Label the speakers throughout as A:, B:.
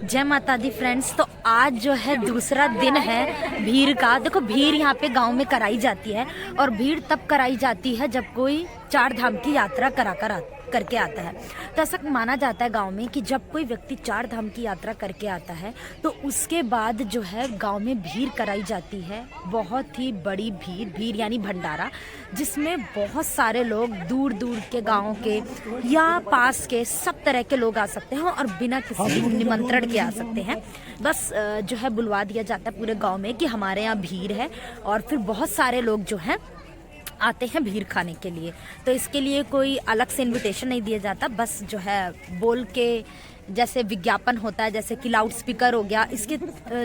A: जय माता दी फ्रेंड्स। तो आज जो है दूसरा दिन है भीड़ का। देखो भीड़ यहाँ पे गांव में कराई जाती है और भीड़ तब कराई जाती है जब कोई 4 धाम की यात्रा करके आता है। तो ऐसा माना जाता है गांव में कि जब कोई व्यक्ति 4 धाम की यात्रा करके आता है तो उसके बाद जो है गांव में भीड़ कराई जाती है। बहुत ही बड़ी भीड़ यानी भंडारा, जिसमें बहुत सारे लोग दूर दूर के गाँव के या पास के सब तरह के लोग आ सकते हैं और बिना किसी निमंत्रण के आ सकते हैं। बस जो है बुलवा दिया जाता है पूरे गांव में कि हमारे यहाँ भीड़ है और फिर बहुत सारे लोग जो हैं आते हैं भीड़ खाने के लिए। तो इसके लिए कोई अलग से इनविटेशन नहीं दिया जाता, बस जो है बोल के जैसे विज्ञापन होता है, जैसे कि लाउड स्पीकर हो गया, इसके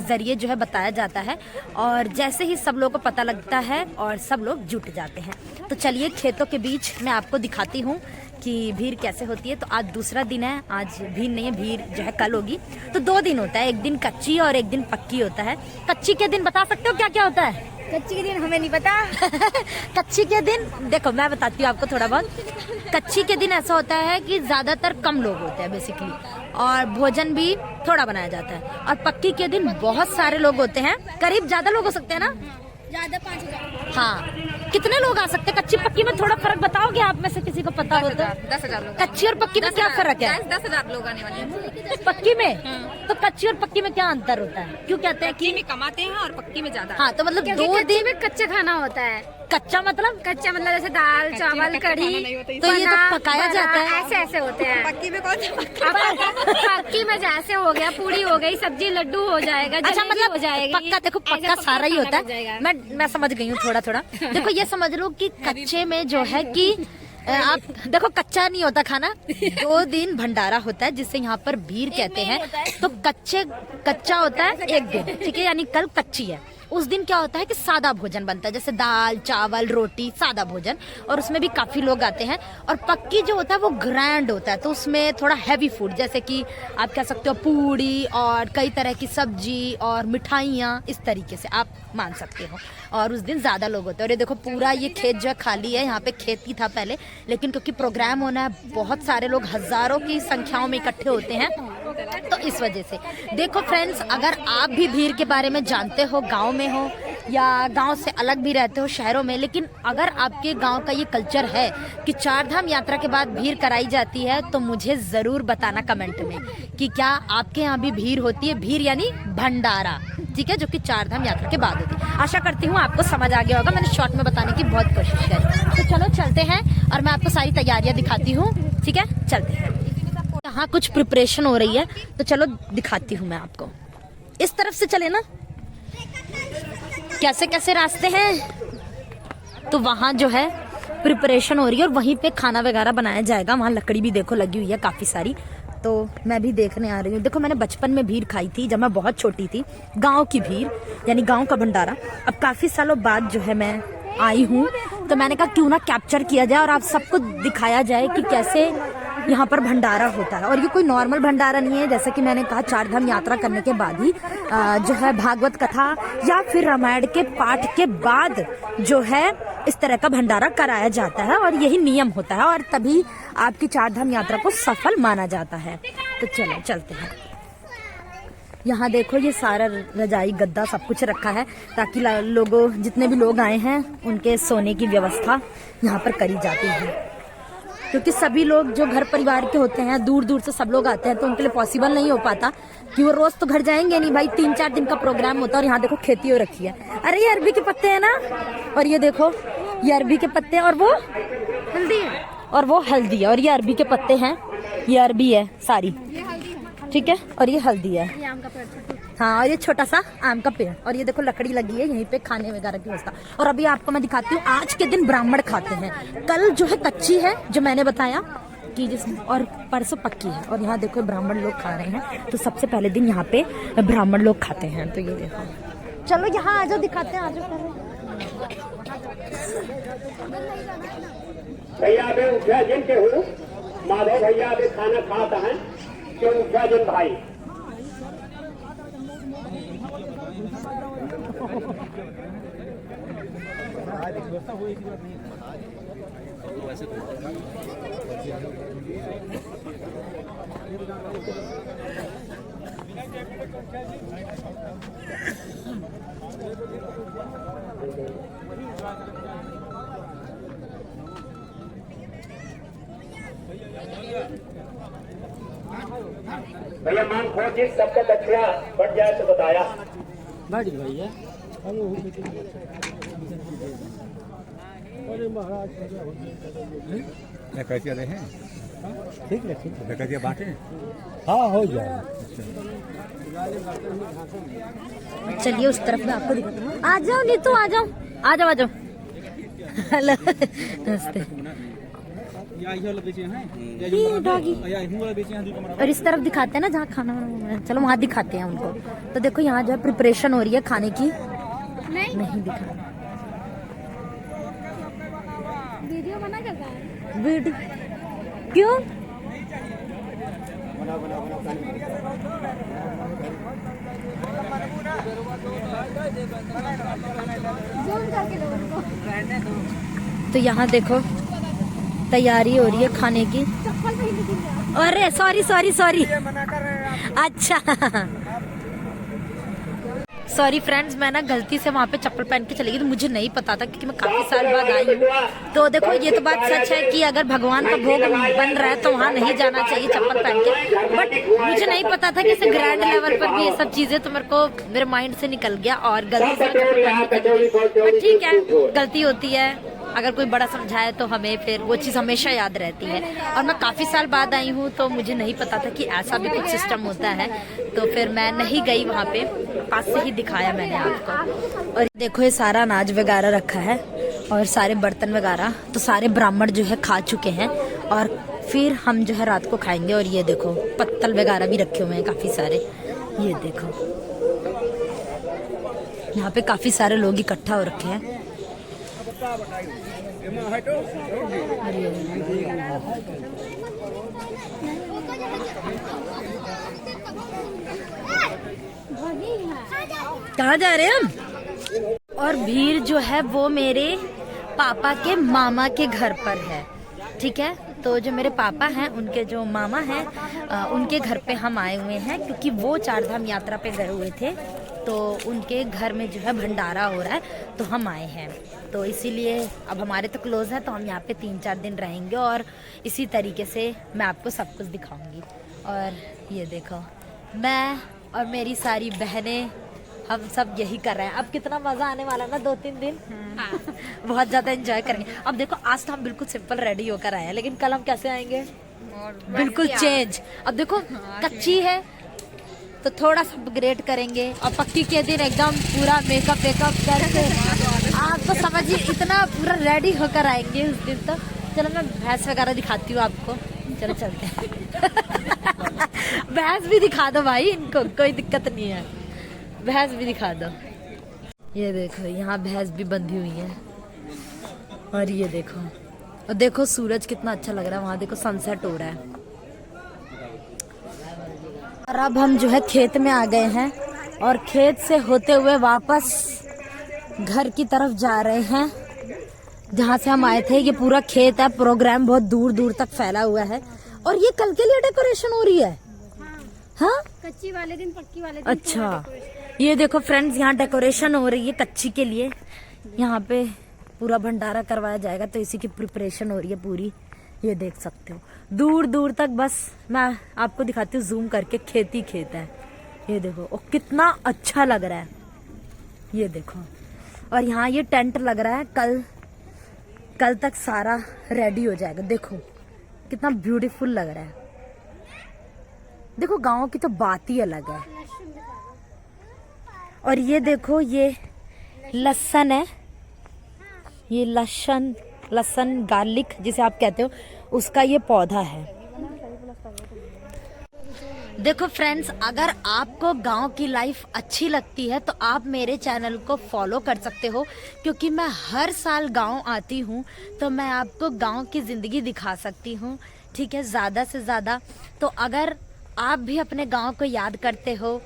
A: ज़रिए जो है बताया जाता है और जैसे ही सब लोगों को पता लगता है और सब लोग जुट जाते हैं। तो चलिए खेतों के बीच मैं आपको दिखाती हूँ कि भीड़ कैसे होती है। तो आज दूसरा दिन है, आज भीड़ नहीं है, भीड़ जो है कल होगी। तो 2 दिन होता है, एक दिन कच्ची और एक दिन पक्की होता है। कच्ची के दिन बता सकते हो क्या क्या होता है?
B: कच्ची के दिन हमें नहीं पता।
A: कच्ची के दिन देखो मैं बताती हूँ आपको थोड़ा बहुत। कच्ची के दिन ऐसा होता है कि ज्यादातर कम लोग होते हैं बेसिकली और भोजन भी थोड़ा बनाया जाता है। और पक्की के दिन बहुत सारे लोग होते हैं, करीब ज्यादा लोग हो सकते हैं ना,
B: ज्यादा 5,000।
A: हाँ कितने लोग आ सकते हैं? कच्ची पक्की में थोड़ा फर्क बताओगे आप में से किसी को पता हो तो?
B: 10,000 लोग।
A: कच्ची और पक्की में क्या फर्क है?
B: 10,000 लोग आने वाले हैं।
A: पक्की में तो कच्ची और पक्की में क्या अंतर होता है? क्यों कहते हैं
B: पक्की में कमाते हैं और पक्की में ज्यादा।
A: हाँ तो मतलब 2 दिन
B: में कच्चा खाना होता है।
A: कच्चा मतलब
B: जैसे दाल चावल कढ़ी,
A: तो ये तो पकाया जाता है।
B: ऐसे होते हैं। पक्की में कौन पक्की में जैसे हो गया, पूरी हो गई, सब्जी लड्डू हो जाएगा।
A: अच्छा मतलब
B: हो जाएगी।
A: पक्का, देखो पक्का सारा ही होता है। मैं समझ गई हूँ थोड़ा थोड़ा। देखो ये समझ लो कि कच्चे में जो है कि आप देखो कच्चा नहीं होता खाना। 2 दिन भंडारा होता है जिसे यहाँ पर भीड़ कहते हैं। तो कच्चा होता है 1 दिन, ठीक है, यानी कल कच्ची है। उस दिन क्या होता है कि सादा भोजन बनता है, जैसे दाल चावल रोटी, सादा भोजन, और उसमें भी काफी लोग आते हैं। और पक्की जो होता है वो ग्रैंड होता है, तो उसमें थोड़ा हैवी फूड, जैसे कि आप कह सकते हो पूड़ी और कई तरह की सब्जी और मिठाइयाँ, इस तरीके से आप मान सकते हो। और उस दिन ज्यादा लोग होते हैं। और ये देखो पूरा ये खेत जो खाली है, यहाँ पे खेत ही था पहले, लेकिन क्योंकि प्रोग्राम होना है, बहुत सारे लोग हजारों की संख्याओं में इकट्ठे होते हैं, तो इस वजह से। देखो फ्रेंड्स, अगर आप भी भीड़ के बारे में जानते हो, गांव में हो या गांव से अलग भी रहते हो शहरों में, लेकिन अगर आपके गांव का ये कल्चर है कि 4 धाम यात्रा के बाद भीड़ कराई जाती है, तो मुझे जरूर बताना कमेंट में कि क्या आपके यहाँ भी भीड़ होती है। भीड़ यानी भंडारा, ठीक है, जो कि 4 धाम यात्रा के बाद होती है। आशा करती हूँ आपको समझ आ गया होगा, मैंने शॉर्ट में बताने की बहुत कोशिश करी। तो चलो चलते हैं और मैं आपको सारी तैयारियां दिखाती हूँ, ठीक है, चलते हैं। यहाँ कुछ प्रिपरेशन हो रही है, तो चलो दिखाती हूँ मैं आपको। इस तरफ से चले ना, कैसे कैसे रास्ते हैं। तो वहाँ जो है प्रिपरेशन हो रही है और वहीं पे खाना वगैरह बनाया जाएगा। वहाँ लकड़ी भी देखो लगी हुई है काफी सारी, तो मैं भी देखने आ रही हूँ। देखो मैंने बचपन में भीड़ खाई थी जब मैं बहुत छोटी थी, गांव की भीड़ यानी गांव का भंडारा। अब काफी सालों बाद जो है मैं आई हूँ, तो मैंने कहा क्यों ना कैप्चर किया जाए और आप सबको दिखाया जाए कि कैसे यहाँ पर भंडारा होता है। और ये कोई नॉर्मल भंडारा नहीं है, जैसा कि मैंने कहा 4 धाम यात्रा करने के बाद ही जो है भागवत कथा या फिर रामायण के पाठ के बाद जो है इस तरह का भंडारा कराया जाता है और यही नियम होता है और तभी आपकी 4 धाम यात्रा को सफल माना जाता है। तो चलो चलते हैं। यहाँ देखो ये सारा रजाई गद्दा सब कुछ रखा है ताकि लोगों, जितने भी लोग आए हैं, उनके सोने की व्यवस्था यहाँ पर करी जाती है। क्योंकि सभी लोग जो घर परिवार के होते हैं, दूर दूर से सब लोग आते हैं, तो उनके लिए पॉसिबल नहीं हो पाता कि वो रोज तो घर जाएंगे नहीं भाई। 3-4 दिन का प्रोग्राम होता है। और यहाँ देखो खेती हो रखी है। अरे ये अरबी के पत्ते हैं ना, और ये देखो ये अरबी के पत्ते हैं और वो हल्दी है, और वो हल्दी है, और ये अरबी के पत्ते हैं, ये अरबी है सारी, ठीक है, और ये हल्दी है, हाँ, और ये छोटा सा आम का पेड़, और ये देखो लकड़ी लगी है यहीं पे खाने वगैरह की व्यवस्था। और अभी आपको मैं दिखाती हूँ, आज के दिन ब्राह्मण खाते हैं, कल जो है कच्ची है जो मैंने बताया कि और परसों पक्की है। और यहाँ देखो ब्राह्मण लोग खा रहे हैं, तो सबसे पहले दिन यहाँ पे ब्राह्मण लोग खाते हैं। तो ये देखो, चलो यहाँ आ जाओ, दिखाते हैं, आ जाओ।
C: भैया अभी उठा जिन के हूँ, माधव भैया अभी खाना खाता है, क्यों उठा जिन भाई। भैया मांग खोज जिस सबका दक्षिणा बढ़ जाए तो बताया।
D: कैसे रहे हैं? ठीक है, ठीक है। कैसे बांटे?
E: हाँ, हो जाए।
A: चलिए उस तरफ में आपको दिखाता हूँ। आ जाओ नीतू, आ जाओ, आ जाओ, आ जाओ। हेलो, नमस्ते। डॉगी। और इस तरफ दिखाते हैं ना जहाँ खाना वाना, चलो वहाँ दिखाते हैं उनको। तो देखो यहाँ जो है प्रिपरेशन हो रही है खाने की। नहीं दिखा,
B: वीडियो बना करता है।
A: वीडियो क्यों?
B: जूम करके लो उनको।
A: तो यहाँ देखो तैयारी हो रही है खाने की।
B: चप्पल पहन के गिर जाओ।
A: अरे सॉरी सॉरी सॉरी, अच्छा सॉरी फ्रेंड्स, मैं ना गलती से वहाँ पे चप्पल पहन के चली गई, तो मुझे नहीं पता था क्योंकि मैं काफी साल बाद आई हूँ। तो देखो ये तो बात सच है कि अगर भगवान का भोग बन रहा है तो वहाँ नहीं जाना चाहिए चप्पल पहन के, बट मुझे नहीं पता था कि इसे ग्रैंड लेवल पर भी ये सब चीजें, तो मेरे को मेरे माइंड से निकल गया और गलती से चप्पल पहन के चली गई। बट ठीक है, गलती होती है, अगर कोई बड़ा समझाए तो हमें फिर वो चीज़ हमेशा याद रहती है। और मैं काफ़ी साल बाद आई हूँ तो मुझे नहीं पता था कि ऐसा भी कुछ सिस्टम होता है, तो फिर मैं नहीं गई वहाँ पे, पास से ही दिखाया मैंने आपको। और देखो ये सारा अनाज वगैरह रखा है और सारे बर्तन वगैरह, तो सारे ब्राह्मण जो है खा चुके हैं और फिर हम जो है रात को खाएंगे। और ये देखो पत्तल वगैरह भी रखे हुए हैं काफ़ी सारे, ये देखो यहाँ पे काफ़ी सारे लोग इकट्ठा हो रखे हैं। कहाँ जा रहे हैं हम? और भीड़ जो है वो मेरे पापा के मामा के घर पर है, ठीक है। तो जो मेरे पापा हैं उनके जो मामा हैं उनके घर पे हम आए हुए हैं, क्योंकि वो 4 धाम यात्रा पे गए हुए थे, तो उनके घर में जो है भंडारा हो रहा है, तो हम आए हैं। तो इसीलिए अब हमारे तो क्लोज है, तो हम यहाँ पे 3-4 दिन रहेंगे और इसी तरीके से मैं आपको सब कुछ दिखाऊंगी। और ये देखो मैं और मेरी सारी बहनें, हम सब यही कर रहे हैं। अब कितना मजा आने वाला ना 2-3 दिन, बहुत ज्यादा एंजॉय करेंगे। अब देखो आज तो हम बिल्कुल सिंपल रेडी होकर आए हैं, लेकिन कल हम कैसे आएंगे? बिल्कुल चेंज। अब देखो कच्ची है तो थोड़ा सा अपग्रेड करेंगे, और पक्की के दिन एकदम पूरा मेकअप करके आप तो समझिए इतना पूरा रेडी होकर आएंगे उस दिन। तो चलो मैं भैंस वगैरह दिखाती हूँ आपको, चलो चलते हैं। भैंस भी दिखा दो भाई, इनको कोई दिक्कत नहीं है, भैंस भी दिखा दो। ये देखो यहाँ भैंस भी बंधी हुई है, और ये देखो, और देखो सूरज कितना अच्छा लग रहा है, वहाँ देखो सनसेट हो रहा है। और अब हम जो है खेत में आ गए हैं, और खेत से होते हुए वापस घर की तरफ जा रहे हैं जहाँ से हम आए थे। ये पूरा खेत है, प्रोग्राम बहुत दूर दूर तक फैला हुआ है, और ये कल के लिए डेकोरेशन हो रही है। हाँ,
B: कच्ची वाले दिन पक्की वाले दिन।
A: अच्छा ये देखो फ्रेंड्स, यहाँ डेकोरेशन हो रही है कच्ची के लिए, यहाँ पे पूरा भंडारा करवाया जाएगा, तो इसी की प्रिपरेशन हो रही है पूरी। ये देख सकते हो दूर दूर तक, बस मैं आपको दिखाती हूँ जूम करके, खेत ही खेत है। ये देखो और कितना अच्छा लग रहा है, ये देखो। और यहाँ ये टेंट लग रहा है, कल तक सारा रेडी हो जाएगा। देखो कितना ब्यूटीफुल लग रहा है, देखो गांव की तो बात ही अलग है। और ये देखो ये लहसुन है, ये लहसुन गार्लिक जिसे आप कहते हो, उसका ये पौधा है। देखो फ्रेंड्स, अगर आपको गांव की लाइफ अच्छी लगती है तो आप मेरे चैनल को फॉलो कर सकते हो, क्योंकि मैं हर साल गांव आती हूं, तो मैं आपको गांव की ज़िंदगी दिखा सकती हूं, ठीक है, ज़्यादा से ज़्यादा। तो अगर आप भी अपने गांव को याद करते हो,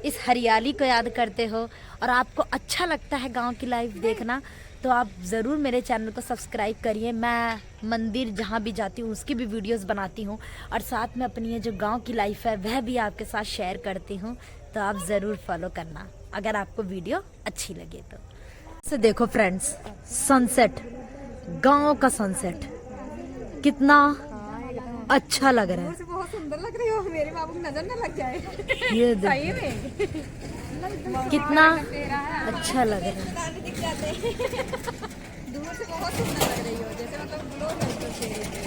A: इस हरियाली को याद करते हो, और आपको अच्छा लगता है गांव की लाइफ देखना, तो आप ज़रूर मेरे चैनल को सब्सक्राइब करिए। मैं मंदिर जहाँ भी जाती हूँ उसकी भी वीडियोस बनाती हूँ, और साथ में अपनी ये जो गांव की लाइफ है वह भी आपके साथ शेयर करती हूँ, तो आप ज़रूर फॉलो करना अगर आपको वीडियो अच्छी लगे तो। देखो फ्रेंड्स, सनसेट, गांव का सनसेट कितना अच्छा लग रहा
F: से बहुत सुंदर लग रही हो, मेरे बाबू को नजर न लग जाए।
A: है ये
F: सही
A: देखो
F: में
A: कितना
F: तेरा है,
A: अच्छा लग रहा है।
F: दाने दिख जाते हैं। दूर से बहुत सुंदर लग रही हो, जैसे मतलब ग्लो करते चेहरे पे।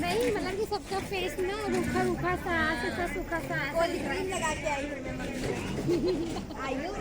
B: नहीं मतलब कि सबका फेस ना रूखा रूखा सा, ऐसा सूखा सा, ऐसा
F: क्रीम लगा के आई हूँ मैं, आई हूँ